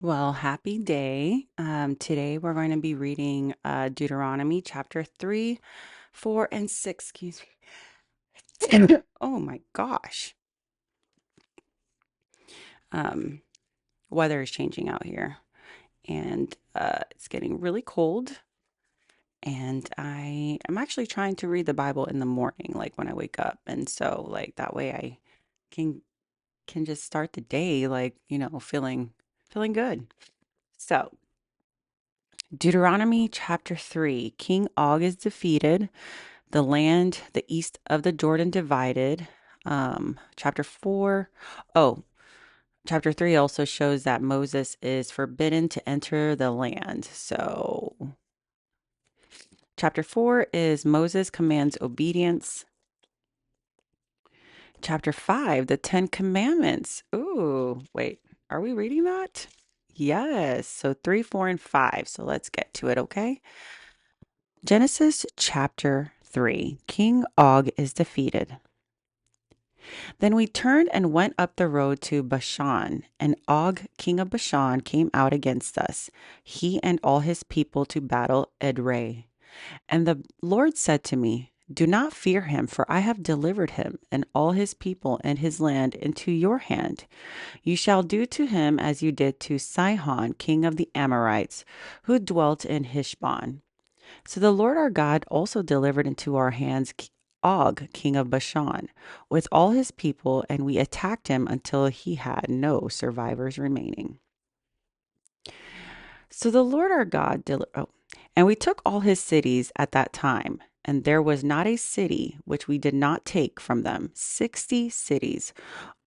Well, happy day. Today we're going to be reading Deuteronomy chapter 3, 4, and 6. Excuse me. Oh my gosh. Um, Weather is changing out here and it's getting really cold. And I am actually trying to read the Bible in the morning, like when I wake up. And so like that way I can can just start the day like, feeling good. So Deuteronomy chapter 3, King Og is defeated. The land, the east of the Jordan divided. Chapter 4. Oh, chapter 3 also shows that Moses is forbidden to enter the land. So, chapter 4 is Moses commands obedience. Chapter 5, the 10 commandments. Ooh, wait, are we reading that? Yes. So 3, 4, and 5. So let's get to it, okay? Genesis chapter 3. King Og is defeated. Then we turned and went up the road to Bashan, and Og, king of Bashan, came out against us, he and all his people to battle Edrei. And the Lord said to me, Do not fear him, for I have delivered him and all his people and his land into your hand. You shall do to him as you did to Sihon, king of the Amorites, who dwelt in Heshbon. So the Lord our God also delivered into our hands Og, king of Bashan, with all his people, and we attacked him until he had no survivors remaining. So the Lord our God and we took all his cities at that time, and there was not a city which we did not take from them, 60 cities,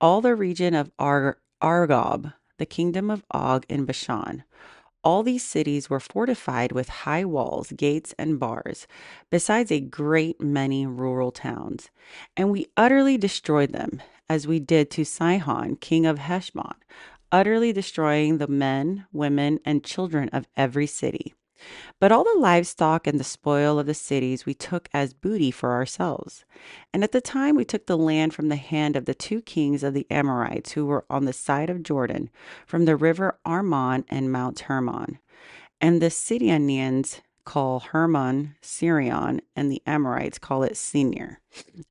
all the region of Argob, the kingdom of Og in Bashan. All these cities were fortified with high walls, gates, and bars, besides a great many rural towns. And we utterly destroyed them, as we did to Sihon, king of Heshbon, utterly destroying the men, women, and children of every city. But all the livestock and the spoil of the cities we took as booty for ourselves. And at the time we took the land from the hand of the two kings of the Amorites who were on the side of Jordan, from the river Arnon and Mount Hermon. And the Sidonians call Hermon Sirion, and the Amorites call it Sinir.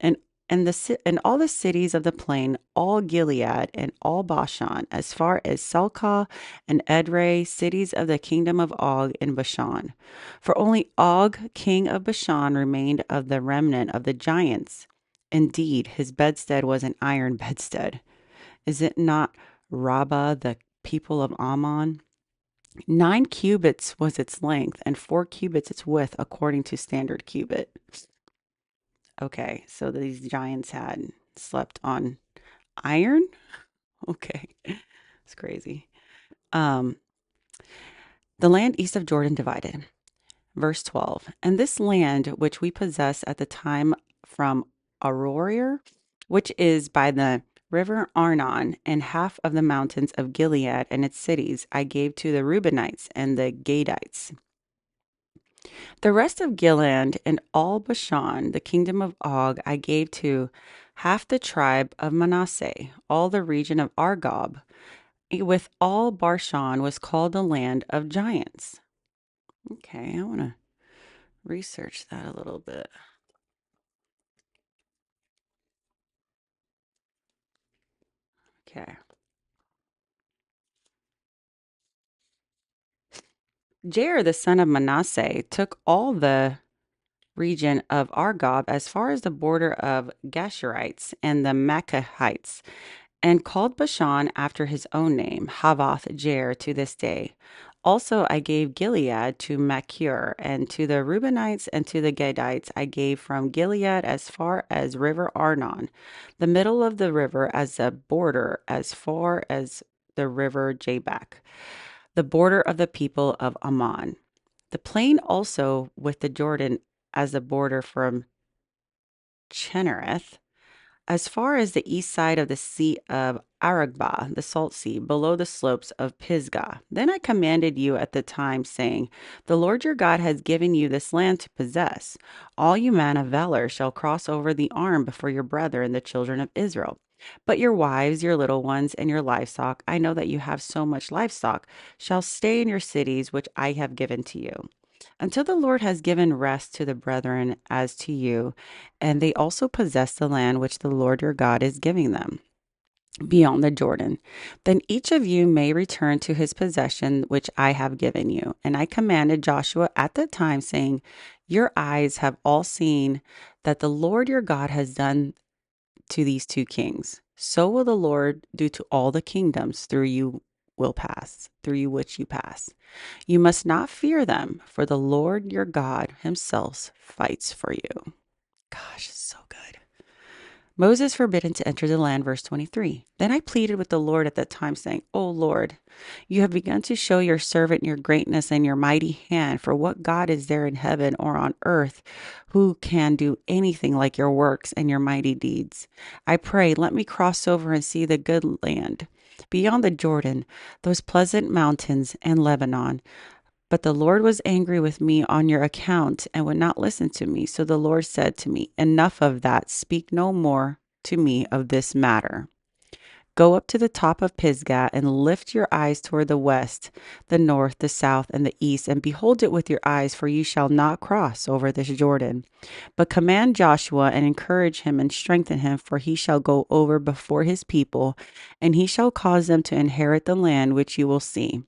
And and all the cities of the plain, all Gilead and all Bashan, as far as Salcah and Edrei, cities of the kingdom of Og in Bashan. For only Og, king of Bashan, remained of the remnant of the giants. Indeed, his bedstead was an iron bedstead. Is it not Rabbah, the people of Ammon? 9 cubits was its length, and 4 cubits its width, according to standard cubit. Okay, so these giants had slept on iron? Okay, it's crazy. Um, the land east of Jordan divided. Verse 12. And this land which we possess at the time from Aroer, which is by the river Arnon, and half of the mountains of Gilead and its cities, I gave to the Reubenites and the Gadites. The rest of Gilead and all Bashan, the kingdom of Og, I gave to half the tribe of Manasseh, all the region of Argob, with all Bashan was called the land of giants. Okay, I want to research that a little bit. Okay. Jair, the son of Manasseh, took all the region of Argob as far as the border of Geshurites and the Machahites, and called Bashan after his own name, Havoth Jair, to this day. Also, I gave Gilead to Machir, and to the Reubenites and to the Gadites I gave from Gilead as far as river Arnon, the middle of the river as a border, as far as the river Jabbok, the border of the people of Ammon. The plain also with the Jordan as a border from Chinnereth as far as the east side of the Sea of Arabah, the Salt Sea, below the slopes of Pisgah. Then I commanded you at the time, saying, The Lord your God has given you this land to possess. All you men of valor shall cross over the arm before your brethren, the children of Israel. But your wives, your little ones, and your livestock, I know that you have so much livestock, shall stay in your cities which I have given to you, until the Lord has given rest to the brethren as to you, and they also possess the land which the Lord your God is giving them beyond the Jordan. Then each of you may return to his possession which I have given you. And I commanded Joshua at the time, saying, your eyes have all seen that the Lord your God has done to these two kings. So will the Lord do to all the kingdoms through you which you pass. You must not fear them, for the Lord your God himself fights for you. Gosh, so good. Moses forbidden to enter the land, verse 23. Then I pleaded with the Lord at that time, saying, O Lord, you have begun to show your servant your greatness and your mighty hand. For what God is there in heaven or on earth who can do anything like your works and your mighty deeds? I pray, let me cross over and see the good land beyond the Jordan, those pleasant mountains and Lebanon. But the Lord was angry with me on your account and would not listen to me. So the Lord said to me, enough of that. Speak no more to me of this matter. Go up to the top of Pisgah and lift your eyes toward the west, the north, the south, and the east, and behold it with your eyes, for you shall not cross over this Jordan. But command Joshua and encourage him and strengthen him, for he shall go over before his people, and he shall cause them to inherit the land which you will see.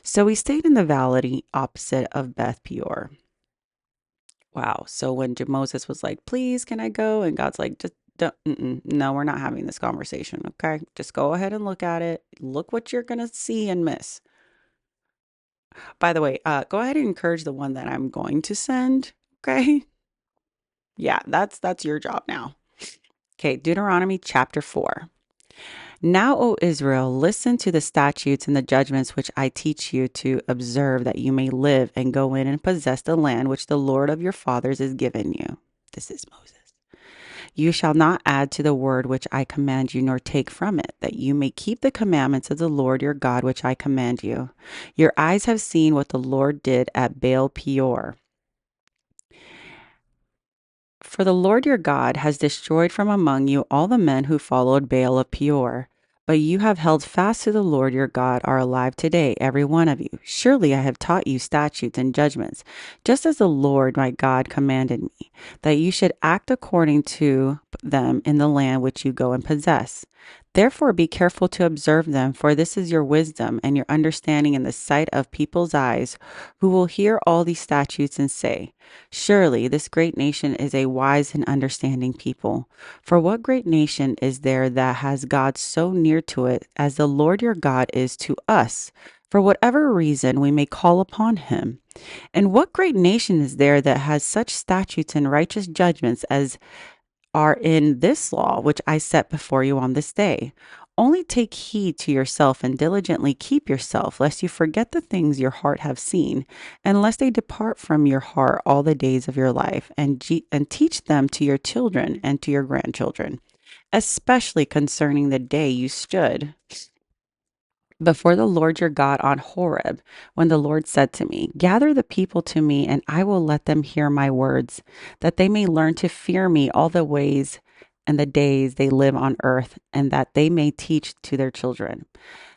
So we stayed in the valley opposite of Beth Peor. Wow. So when Moses was like, please, can I go? And God's like, just don't, no, we're not having this conversation. Okay. Just go ahead and look at it. Look what you're going to see and miss. By the way, go ahead and encourage the one that I'm going to send. Okay. Yeah, that's your job now. Okay. Deuteronomy chapter 4. Now, O Israel, listen to the statutes and the judgments which I teach you to observe, that you may live and go in and possess the land which the Lord of your fathers has given you. This is Moses. You shall not add to the word which I command you, nor take from it, that you may keep the commandments of the Lord your God which I command you. Your eyes have seen what the Lord did at Baal Peor. For the Lord your God has destroyed from among you all the men who followed Baal of Peor. But you have held fast to the Lord your God, are alive today, every one of you. Surely I have taught you statutes and judgments, just as the Lord my God commanded me, that you should act according to them in the land which you go and possess. Therefore be careful to observe them, for this is your wisdom and your understanding in the sight of people's eyes, who will hear all these statutes and say, surely this great nation is a wise and understanding people. For what great nation is there that has God so near to it as the Lord your God is to us, for whatever reason we may call upon him? And what great nation is there that has such statutes and righteous judgments as are in this law, which I set before you on this day? Only take heed to yourself and diligently keep yourself, lest you forget the things your heart have seen, and lest they depart from your heart all the days of your life, and teach them to your children and to your grandchildren, especially concerning the day you stood before the Lord your God on Horeb, when the Lord said to me, gather the people to me, and I will let them hear my words, that they may learn to fear me all the ways and the days they live on earth, and that they may teach to their children.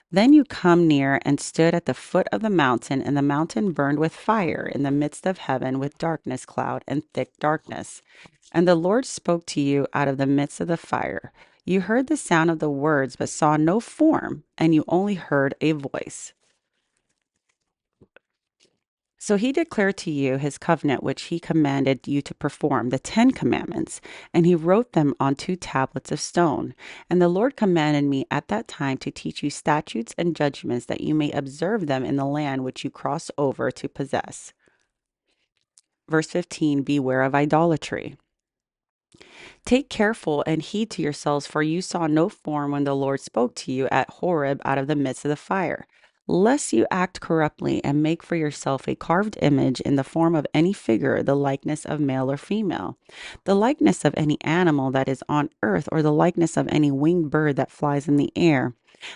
Then you come near and stood at the foot of the mountain, and the mountain burned with fire in the midst of heaven, with darkness, cloud, and thick darkness. And the Lord spoke to you out of the midst of the fire. You heard the sound of the words, but saw no form, and you only heard a voice. So he declared to you his covenant, which he commanded you to perform, the 10 Commandments, and he wrote them on 2 tablets of stone. And the Lord commanded me at that time to teach you statutes and judgments, that you may observe them in the land which you cross over to possess. Verse 15, beware of idolatry. Take careful and heed to yourselves, for you saw no form when the Lord spoke to you at Horeb out of the midst of the fire, lest you act corruptly and make for yourself a carved image in the form of any figure, the likeness of male or female, the likeness of any animal that is on earth, or the likeness of any winged bird that flies in the air,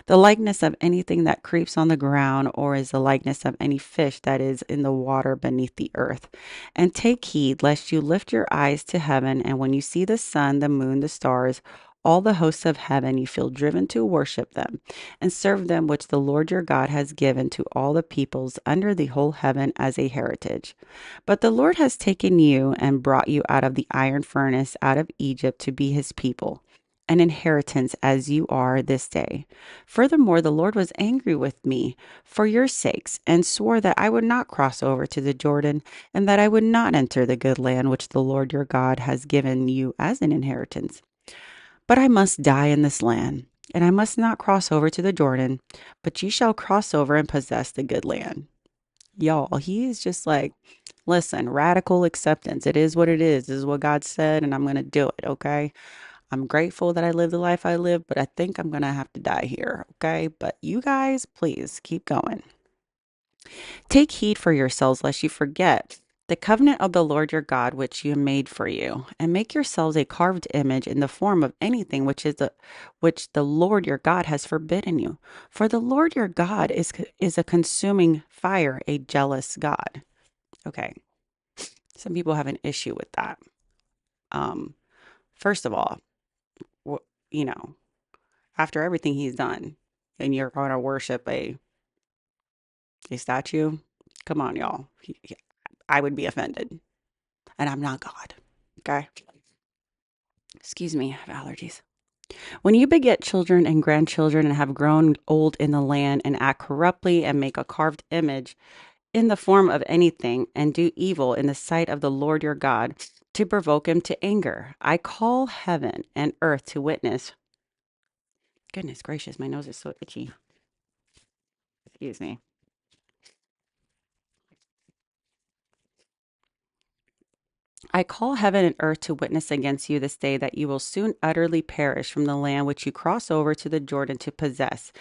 the likeness of anything that creeps on the ground, or is the likeness of any fish that is in the water beneath the earth. And take heed lest you lift your eyes to heaven, and when you see the sun, the moon, the stars, all the hosts of heaven, you feel driven to worship them and serve them, which the Lord your God has given to all the peoples under the whole heaven as a heritage. But the Lord has taken you and brought you out of the iron furnace, out of Egypt, to be his people, an inheritance as you are this day. Furthermore, the Lord was angry with me for your sakes, and swore that I would not cross over to the Jordan, and that I would not enter the good land which the Lord your God has given you as an inheritance. But I must die in this land, and I must not cross over to the Jordan, but ye shall cross over and possess the good land. Y'all, he is just like, listen, radical acceptance. It is what it is. This is what God said, and I'm going to do it, okay? I'm grateful that I live the life I live, but I think I'm going to have to die here, okay? But you guys, please keep going. Take heed for yourselves, lest you forget the covenant of the Lord your God, which you made for you, and make yourselves a carved image in the form of anything which the Lord your God has forbidden you. For the Lord your God is a consuming fire, a jealous God. Okay, some people have an issue with that. Um, First of all, you know, after everything he's done, and you're going to worship a statue. Come on, y'all. I would be offended, and I'm not God. Okay. Excuse me, I have allergies. When you beget children and grandchildren and have grown old in the land and act corruptly and make a carved image in the form of anything and do evil in the sight of the Lord your God to provoke him to anger, I call heaven and earth to witness. Goodness gracious, my nose is so itchy. Excuse me. I call heaven and earth to witness against you this day that you will soon utterly perish from the land which you cross over to the Jordan to possess.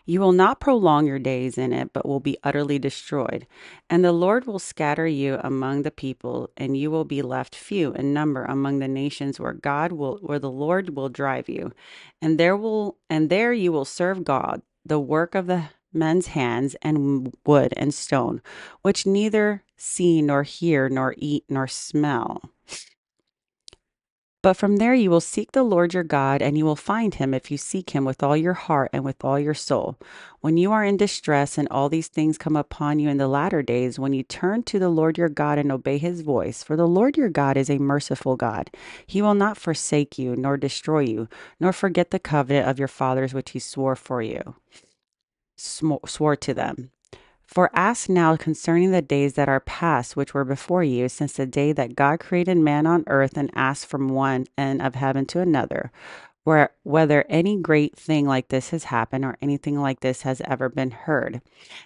You will not prolong your days in it, but will be utterly destroyed. And the Lord will scatter you among the people, and you will be left few in number among the nations where the Lord will drive you. And there you will serve God, the work of the men's hands, and wood and stone, which neither see nor hear nor eat nor smell. But from there you will seek the Lord your God, and you will find him if you seek him with all your heart and with all your soul. When you are in distress and all these things come upon you in the latter days, when you turn to the Lord your God and obey his voice, for the Lord your God is a merciful God. He will not forsake you, nor destroy you, nor forget the covenant of your fathers which he swore to them. For ask now concerning the days that are past, which were before you, since the day that God created man on earth, and asked from one end of heaven to another, whether any great thing like this has happened or anything like this has ever been heard.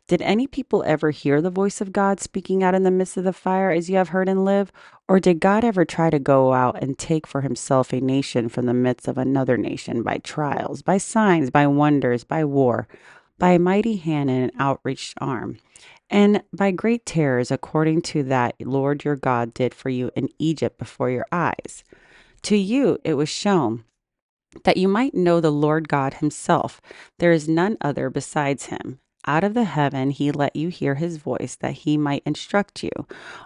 Did any people ever hear the voice of God speaking out in the midst of the fire as you have heard and live? Or did God ever try to go out and take for himself a nation from the midst of another nation by trials, by signs, by wonders, by war, by a mighty hand and an outreached arm, and by great terrors, according to that Lord your God did for you in Egypt before your eyes? To you it was shown that you might know the Lord God himself. There is none other besides him. Out of the heaven he let you hear his voice, that he might instruct you.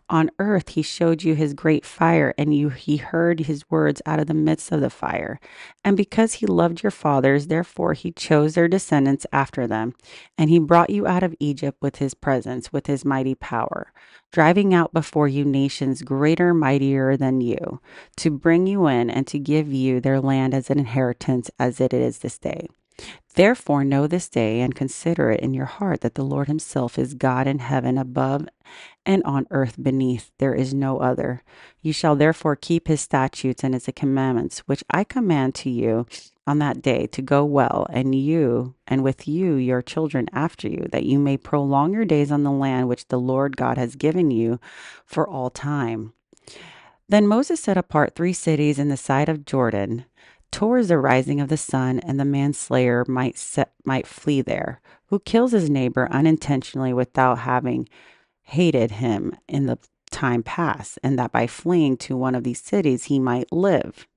On earth he showed you his great fire, and he heard his words out of the midst of the fire. And because he loved your fathers, therefore he chose their descendants after them. And he brought you out of Egypt with his presence, with his mighty power, driving out before you nations greater, mightier than you, to bring you in and to give you their land as an inheritance, as it is this day. Therefore know this day and consider it in your heart that the Lord himself is God in heaven above and on earth beneath. There is no other. You shall therefore keep his statutes and his commandments, which I command to you on that day, to go well, and you, and with you your children after you, that you may prolong your days on the land which the Lord God has given you for all time. Then Moses set apart 3 cities in the side of Jordan towards the rising of the sun, and the manslayer might flee there, who kills his neighbor unintentionally without having hated him in the time past, and that by fleeing to one of these cities he might live.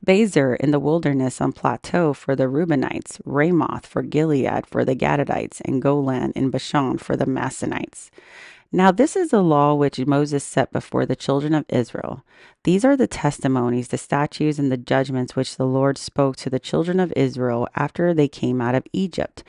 Bezer in the wilderness on plateau for the Reubenites, Ramoth for Gilead for the Gadites, and Golan in Bashan for the Manassites. Now, this is the law which Moses set before the children of Israel. These are the testimonies, the statutes, and the judgments which the Lord spoke to the children of Israel after they came out of Egypt,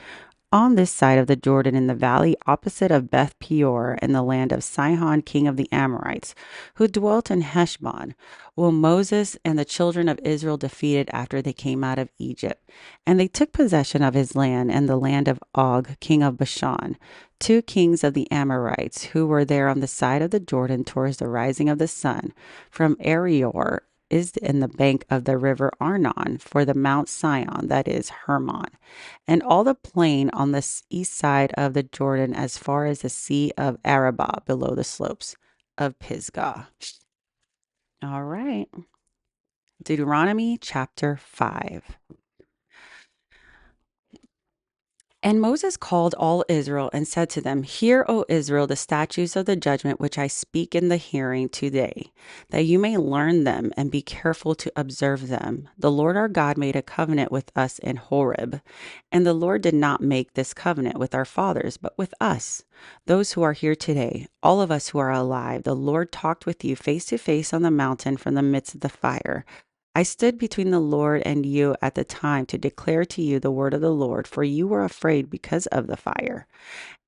on this side of the Jordan in the valley opposite of Beth Peor in the land of Sihon, king of the Amorites, who dwelt in Heshbon, whom Moses and the children of Israel defeated after they came out of Egypt. And they took possession of his land and the land of Og, king of Bashan, two kings of the Amorites, who were there on the side of the Jordan towards the rising of the sun, from Arior is in the bank of the river Arnon, for the Mount Sion, that is Hermon, and all the plain on the east side of the Jordan as far as the sea of Arabah below the slopes of Pisgah. All right. Deuteronomy chapter 5. And Moses called all Israel and said to them, Hear, O Israel, the statutes of the judgment which I speak in the hearing today, that you may learn them and be careful to observe them. The Lord our God made a covenant with us in Horeb, and the Lord did not make this covenant with our fathers, but with us, those who are here today, all of us who are alive. The Lord talked with you face to face on the mountain from the midst of the fire. I stood between the Lord and you at the time to declare to you the word of the Lord, for you were afraid because of the fire,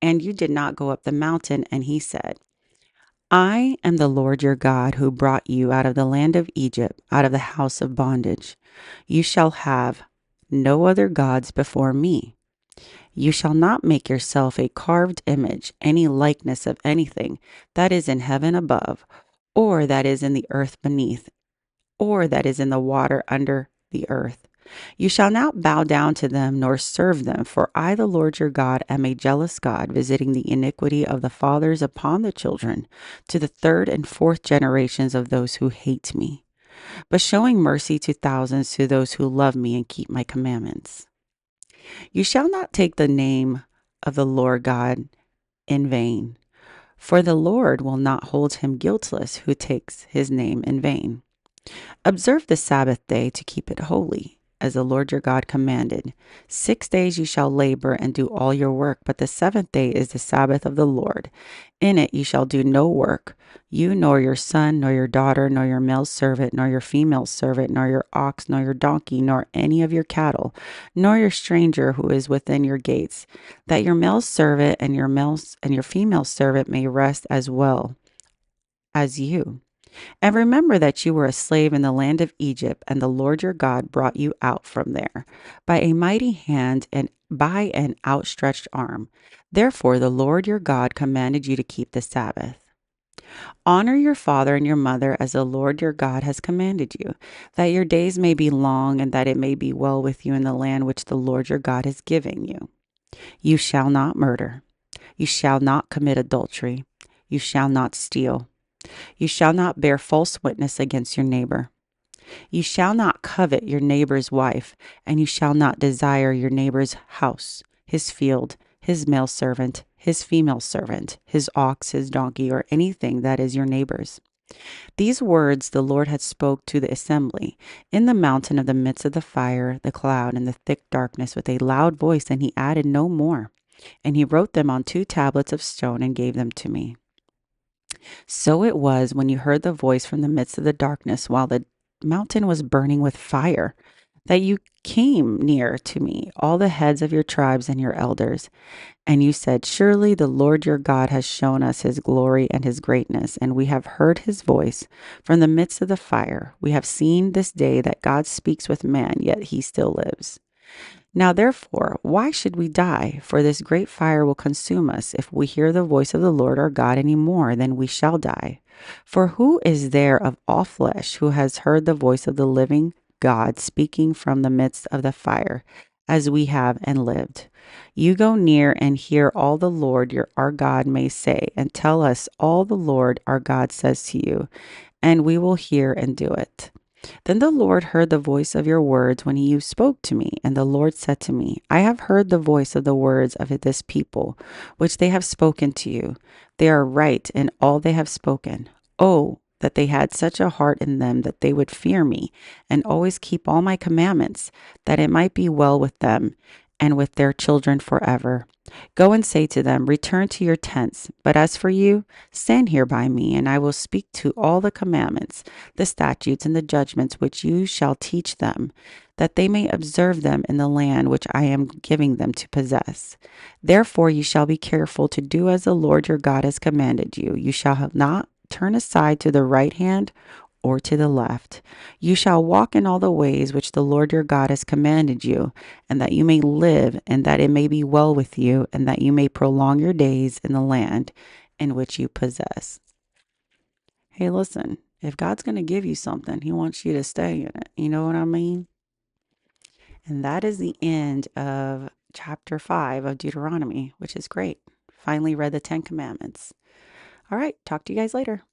and you did not go up the mountain. And he said, I am the Lord your God who brought you out of the land of Egypt, out of the house of bondage. You shall have no other gods before me. You shall not make yourself a carved image, any likeness of anything that is in heaven above, or that is in the earth beneath, or that is in the water under the earth. You shall not bow down to them nor serve them, for I, the Lord your God, am a jealous God, visiting the iniquity of the fathers upon the children, to the third and fourth generations of those who hate me, but showing mercy to thousands to those who love me and keep my commandments. You shall not take the name of the Lord God in vain, for the Lord will not hold him guiltless who takes his name in vain. Observe the Sabbath day to keep it holy, as the Lord your God commanded. 6 days you shall labor and do all your work, but the seventh day is the Sabbath of the Lord. In it you shall do no work, you nor your son, nor your daughter, nor your male servant, nor your female servant, nor your ox, nor your donkey, nor any of your cattle, nor your stranger who is within your gates, that your male servant and your female servant may rest as well as you. And remember that you were a slave in the land of Egypt, and the Lord your God brought you out from there by a mighty hand and by an outstretched arm. Therefore, the Lord your God commanded you to keep the Sabbath. Honor your father and your mother as the Lord your God has commanded you, that your days may be long and that it may be well with you in the land which the Lord your God is giving you. You shall not murder. You shall not commit adultery. You shall not steal. You shall not bear false witness against your neighbor. You shall not covet your neighbor's wife, and you shall not desire your neighbor's house, his field, his male servant, his female servant, his ox, his donkey, or anything that is your neighbor's. These words the Lord had spoke to the assembly in the mountain of the midst of the fire, the cloud, and the thick darkness with a loud voice, and he added no more. And he wrote them on 2 tablets of stone and gave them to me. So it was when you heard the voice from the midst of the darkness while the mountain was burning with fire, that you came near to me, all the heads of your tribes and your elders. And you said, Surely the Lord your God has shown us his glory and his greatness, and we have heard his voice from the midst of the fire. We have seen this day that God speaks with man, yet he still lives. Now therefore, why should we die? For this great fire will consume us. If we hear the voice of the Lord our God any more, then we shall die. For who is there of all flesh who has heard the voice of the living God speaking from the midst of the fire, as we have and lived? You go near and hear all the Lord our God may say, and tell us all the Lord our God says to you, and we will hear and do it. Then the Lord heard the voice of your words when you spoke to me, and the Lord said to me, I have heard the voice of the words of this people, which they have spoken to you. They are right in all they have spoken. Oh, that they had such a heart in them that they would fear me, and always keep all my commandments, that it might be well with them, and with their children forever. Go and say to them, return to your tents. But as for you, stand here by me, and I will speak to all the commandments, the statutes, and the judgments which you shall teach them, that they may observe them in the land which I am giving them to possess. Therefore you shall be careful to do as the Lord your God has commanded you. You shall not turn aside to the right hand or to the left. You shall walk in all the ways which the Lord your God has commanded you, and that you may live, and that it may be well with you, and that you may prolong your days in the land in which you possess. Hey, listen, if God's going to give you something, he wants you to stay in it. You know what I mean? And that is the end of chapter 5 of Deuteronomy, which is great. Finally read the 10 Commandments. All right, talk to you guys later.